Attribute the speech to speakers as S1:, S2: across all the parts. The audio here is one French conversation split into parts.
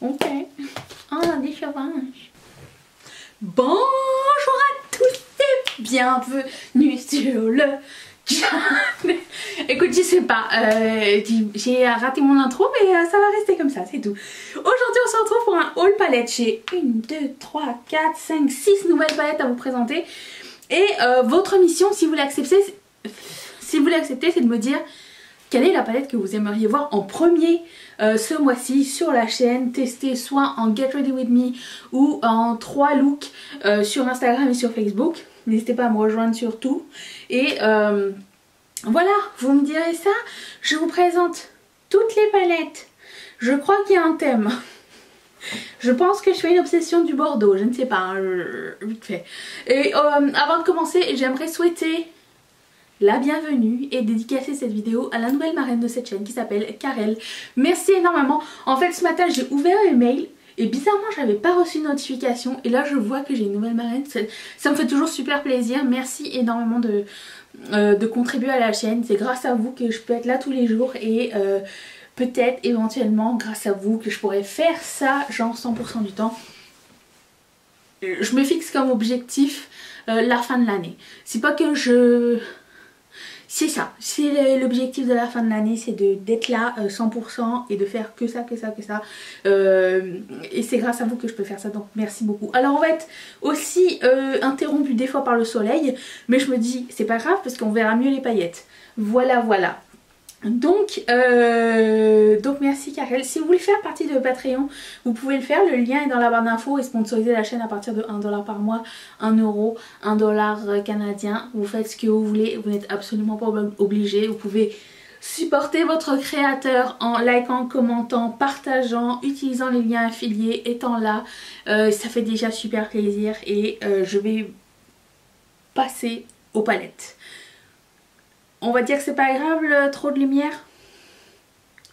S1: Ok. Ah, des chavages. Bonjour à tous et bienvenue sur le channel. Écoute, je sais pas, j'ai raté mon intro, mais ça va rester comme ça, c'est tout. Aujourd'hui, on se retrouve pour un haul palette. J'ai 1, 2, 3, 4, 5, 6 nouvelles palettes à vous présenter. Et votre mission, si vous l'acceptez, c'est de me dire quelle est la palette que vous aimeriez voir en premier ce mois-ci sur la chaîne, tester soit en Get Ready With Me ou en 3 looks sur Instagram et sur Facebook. N'hésitez pas à me rejoindre sur tout. Et voilà, vous me direz ça. Je vous présente toutes les palettes. Je crois qu'il y a un thème. Je pense que je fais une obsession du Bordeaux, je ne sais pas, hein, vite fait. Et avant de commencer, j'aimerais souhaiter la bienvenue et dédicacer cette vidéo à la nouvelle marraine de cette chaîne qui s'appelle Karel. Merci énormément. En fait, ce matin, j'ai ouvert le mail et bizarrement, j'avais pas reçu de notification. Et là, je vois que j'ai une nouvelle marraine. Ça me fait toujours super plaisir. Merci énormément de contribuer à la chaîne. C'est grâce à vous que je peux être là tous les jours et peut-être éventuellement grâce à vous que je pourrais faire ça genre 100% du temps. Je me fixe comme objectif la fin de l'année. C'est pas que je... C'est ça, c'est l'objectif de la fin de l'année, c'est d'être là 100% et de faire que ça, que ça, que ça. Et c'est grâce à vous que je peux faire ça, donc merci beaucoup. Alors on va être aussi interrompu des fois par le soleil, mais je me dis c'est pas grave parce qu'on verra mieux les paillettes. Voilà, voilà. Donc merci Karel. Si vous voulez faire partie de Patreon, vous pouvez le faire, le lien est dans la barre d'infos et sponsoriser la chaîne à partir de 1$ par mois, 1 euro, 1$ canadien. Vous faites ce que vous voulez, vous n'êtes absolument pas obligé. Vous pouvez supporter votre créateur en likant, commentant, partageant, utilisant les liens affiliés, étant là. Ça fait déjà super plaisir et je vais passer aux palettes. On va dire que c'est pas grave, trop de lumière.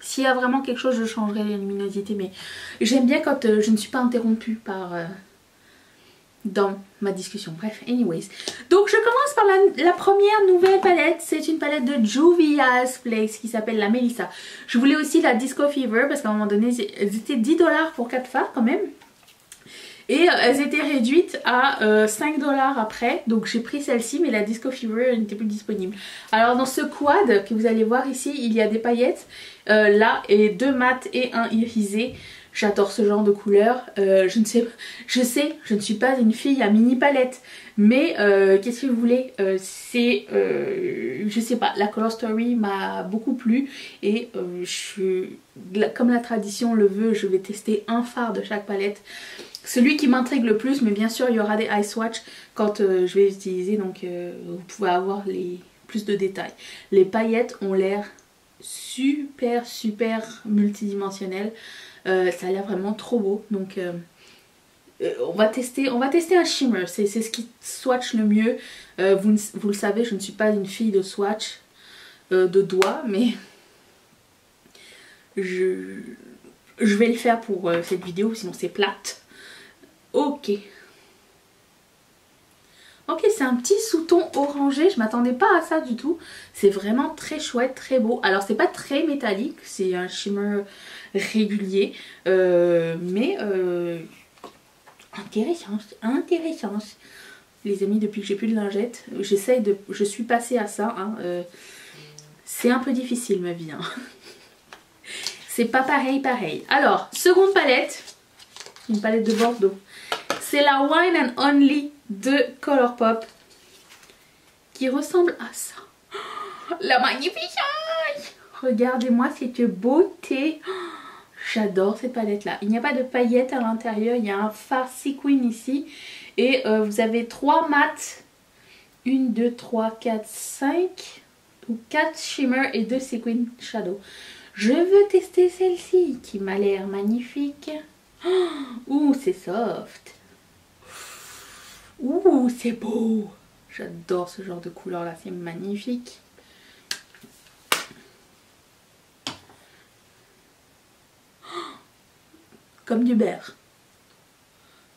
S1: S'il y a vraiment quelque chose, je changerai la luminosité. Mais j'aime bien quand je ne suis pas interrompue par dans ma discussion. Bref, anyways. Donc je commence par la première nouvelle palette. C'est une palette de Juvia's Place qui s'appelle la Melissa. Je voulais aussi la Disco Fever parce qu'à un moment donné, elles étaient 10$ pour 4 fards quand même. Et elles étaient réduites à 5$ après. Donc j'ai pris celle-ci, mais la Disco Fever n'était plus disponible. Alors dans ce quad que vous allez voir ici, il y a des paillettes. Là, et 2 mat et 1 irisé. J'adore ce genre de couleur. Je sais, je ne suis pas une fille à mini palette. Mais qu'est-ce que vous voulez, je sais pas, la Color Story m'a beaucoup plu. Et comme la tradition le veut, je vais tester un fard de chaque palette. Celui qui m'intrigue le plus, mais bien sûr il y aura des eye swatch quand je vais les utiliser, donc vous pouvez avoir plus de détails. Les paillettes ont l'air super multidimensionnelles, ça a l'air vraiment trop beau, donc on va tester un shimmer, c'est ce qui swatch le mieux. Vous le savez, je ne suis pas une fille de swatch de doigts, mais je vais le faire pour cette vidéo, sinon c'est plate. Ok. Ok, c'est un petit sous-ton orangé, je m'attendais pas à ça du tout. C'est vraiment très chouette, très beau. Alors c'est pas très métallique, c'est un shimmer régulier. Mais intéressant. Les amis, depuis que j'ai plus de lingettes, je suis passée à ça. Hein, c'est un peu difficile ma vie. Hein. C'est pas pareil. Alors, seconde palette. Une palette de Bordeaux. C'est la Wine and Only de Colourpop qui ressemble à ça. Oh, la magnifique! Regardez-moi cette beauté. Oh, j'adore cette palette là. Il n'y a pas de paillettes à l'intérieur. Il y a un fard sequin ici. Et vous avez 3 mats. 1, 2, 3, 4, 5 ou 4 shimmer et 2 sequin shadow. Je veux tester celle-ci qui m'a l'air magnifique. Ouh, c'est soft. Ouh, c'est beau. J'adore ce genre de couleur là, c'est magnifique. Comme du beurre.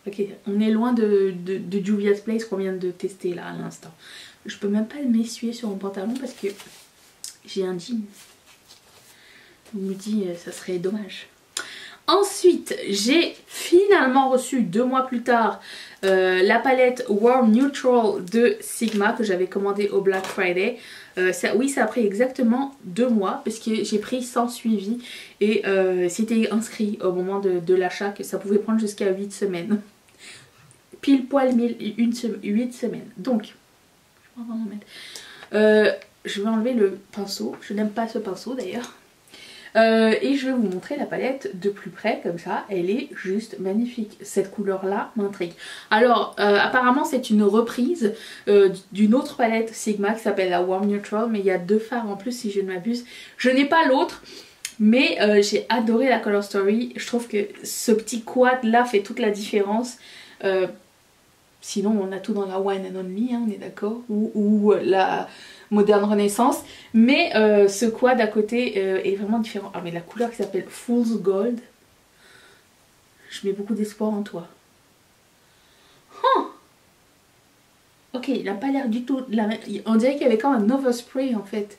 S1: Ok, on est loin de Juvia's Place qu'on vient de tester là à l'instant. Je peux même pas m'essuyer sur mon pantalon parce que j'ai un jean. Je me dis, ça serait dommage. Ensuite, j'ai finalement reçu 2 mois plus tard la palette Warm Neutral de Sigma que j'avais commandée au Black Friday. Oui, ça a pris exactement 2 mois parce que j'ai pris sans suivi et c'était inscrit au moment de l'achat que ça pouvait prendre jusqu'à 8 semaines. Pile poil 8 semaines. Donc, je vais enlever le pinceau. Je n'aime pas ce pinceau d'ailleurs. Et je vais vous montrer la palette de plus près comme ça, elle est juste magnifique. Cette couleur là m'intrigue. Alors apparemment c'est une reprise d'une autre palette Sigma qui s'appelle la Warm Neutral, mais il y a 2 fards en plus si je ne m'abuse. Je n'ai pas l'autre, mais j'ai adoré la Color Story. Je trouve que ce petit quad là fait toute la différence. Sinon on a tout dans la Wine and Only, hein, on est d'accord, ou la Moderne Renaissance, mais ce quad à côté est vraiment différent. Ah mais la couleur qui s'appelle Fool's Gold, je mets beaucoup d'espoir en toi. Huh. Ok, il n'a pas l'air du tout, on dirait qu'il y avait comme un overspray en fait,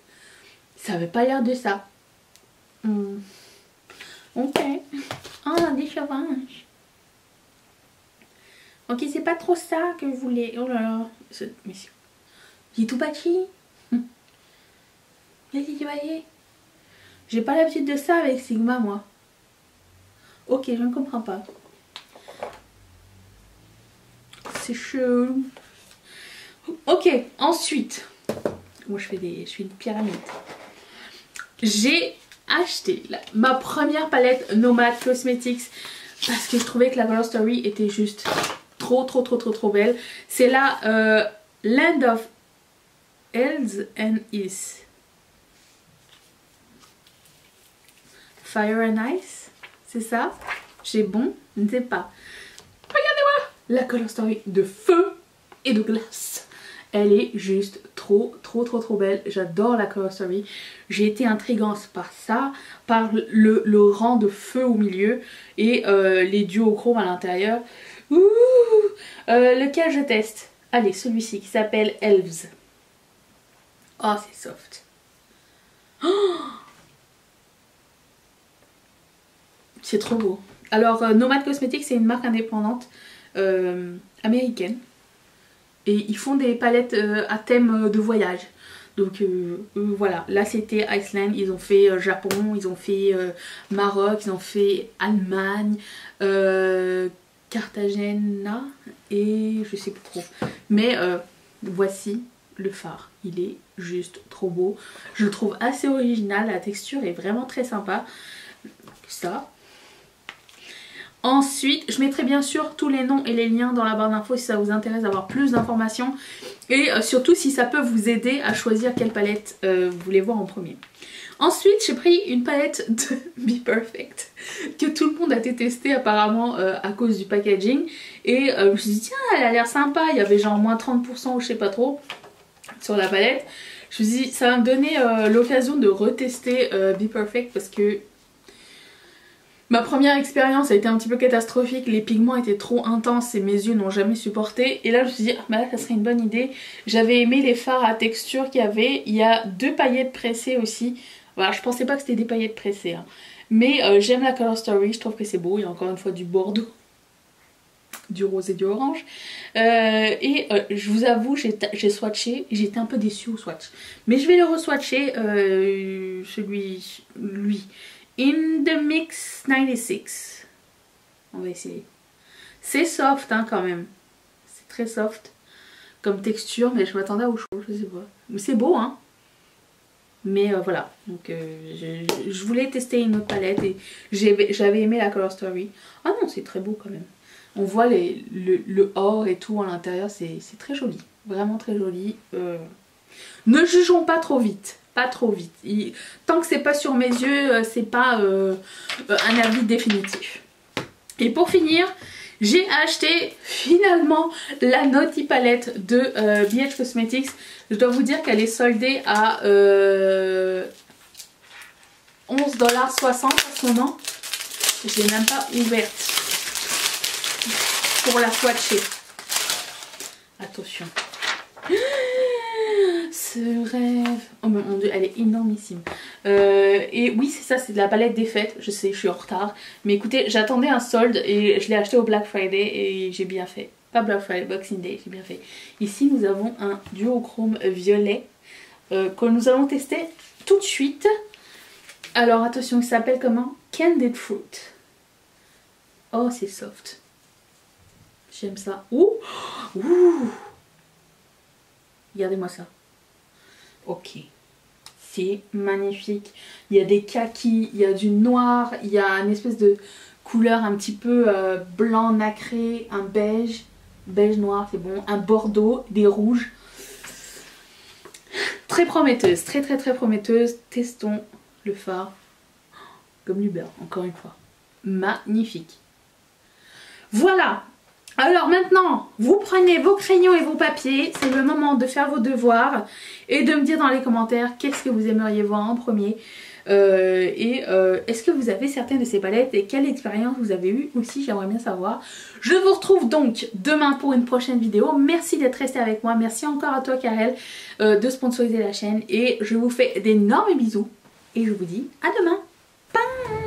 S1: ça avait pas l'air de ça. Ok, ah des chavages. Ok, c'est pas trop ça que vous voulez. Oh là là. Mais j'ai tout bâti. J'ai pas l'habitude de ça avec Sigma, moi. Ok, je ne comprends pas. C'est chelou. Ok, ensuite. Moi, je fais une pyramide. J'ai acheté ma première palette Nomad Cosmetics parce que je trouvais que la Color Story était juste trop belle. C'est la Land of Elves and Is. Fire and Ice, c'est ça? J'ai bon? Je ne sais pas. Regardez-moi la Color Story de feu et de glace. Elle est juste trop belle. J'adore la Color Story. J'ai été intrigante par ça, par le rang de feu au milieu et les duochromes à l'intérieur. Lequel je teste? Allez, celui-ci qui s'appelle Elves. Oh, c'est soft. Oh, c'est trop beau. Alors, Nomad Cosmetics, c'est une marque indépendante américaine. Et ils font des palettes à thème de voyage. Donc voilà, là c'était Iceland, ils ont fait Japon, ils ont fait Maroc, ils ont fait Allemagne, Cartagena et je sais plus trop. Mais voici le fard, il est juste trop beau. Je le trouve assez original, la texture est vraiment très sympa. Ça. Ensuite, je mettrai bien sûr tous les noms et les liens dans la barre d'infos si ça vous intéresse d'avoir plus d'informations. Et surtout si ça peut vous aider à choisir quelle palette vous voulez voir en premier. Ensuite, j'ai pris une palette de Be Perfect que tout le monde a détesté apparemment à cause du packaging. Et je me suis dit, tiens, elle a l'air sympa. Il y avait genre moins 30% ou je sais pas trop sur la palette. Je me suis dit, ça va me donner l'occasion de retester Be Perfect parce que ma première expérience a été un petit peu catastrophique, les pigments étaient trop intenses et mes yeux n'ont jamais supporté. Et là je me suis dit, bah là ça serait une bonne idée. J'avais aimé les fards à texture qu'il y avait, il y a 2 paillettes pressées aussi. Voilà, je pensais pas que c'était des paillettes pressées. Hein. Mais j'aime la Color Story, je trouve que c'est beau, il y a encore une fois du bordeaux, du rose et du orange. Je vous avoue, j'ai swatché, j'étais un peu déçue au swatch. Mais je vais le re-swatcher, lui. In the Mix 96. On va essayer. C'est soft hein, quand même. C'est très soft comme texture, mais je m'attendais à autre chose, je sais pas. Mais c'est beau hein. Mais voilà. Donc je voulais tester une autre palette et j'avais aimé la Color Story. Ah non, c'est très beau quand même. On voit le or et tout à l'intérieur, c'est très joli. Vraiment très joli. Ne jugeons pas trop vite. Pas trop vite. Tant que c'est pas sur mes yeux, c'est pas un avis définitif. Et pour finir, j'ai acheté finalement la Naughty palette de BH Cosmetics. Je dois vous dire qu'elle est soldée à 11,60$ en ce moment. Je l'ai même pas ouverte pour la swatcher. Attention. ce rêve. Oh mon dieu, elle est énormissime. Et oui, c'est ça, c'est de la palette des fêtes. Je sais, je suis en retard. Mais écoutez, j'attendais un solde et je l'ai acheté au Black Friday et j'ai bien fait. Pas Black Friday, Boxing Day, j'ai bien fait. Ici, nous avons un duochrome violet que nous allons tester tout de suite. Alors attention, il s'appelle comment? Candied Fruit. Oh, c'est soft. J'aime ça. Ouh, ouh. Regardez-moi ça. Ok. C'est magnifique. Il y a des kakis, il y a du noir, il y a une espèce de couleur un petit peu blanc nacré, un beige. Beige noir, c'est bon. Un bordeaux, des rouges. Très prometteuse, très prometteuse. Testons le fard. Comme du beurre, encore une fois. Magnifique. Voilà. Alors maintenant, vous prenez vos crayons et vos papiers. C'est le moment de faire vos devoirs et de me dire dans les commentaires qu'est-ce que vous aimeriez voir en premier. Est-ce que vous avez certaines de ces palettes et quelle expérience vous avez eue aussi, j'aimerais bien savoir. Je vous retrouve donc demain pour une prochaine vidéo. Merci d'être resté avec moi. Merci encore à toi Karel de sponsoriser la chaîne et je vous fais d'énormes bisous et je vous dis à demain. Bye.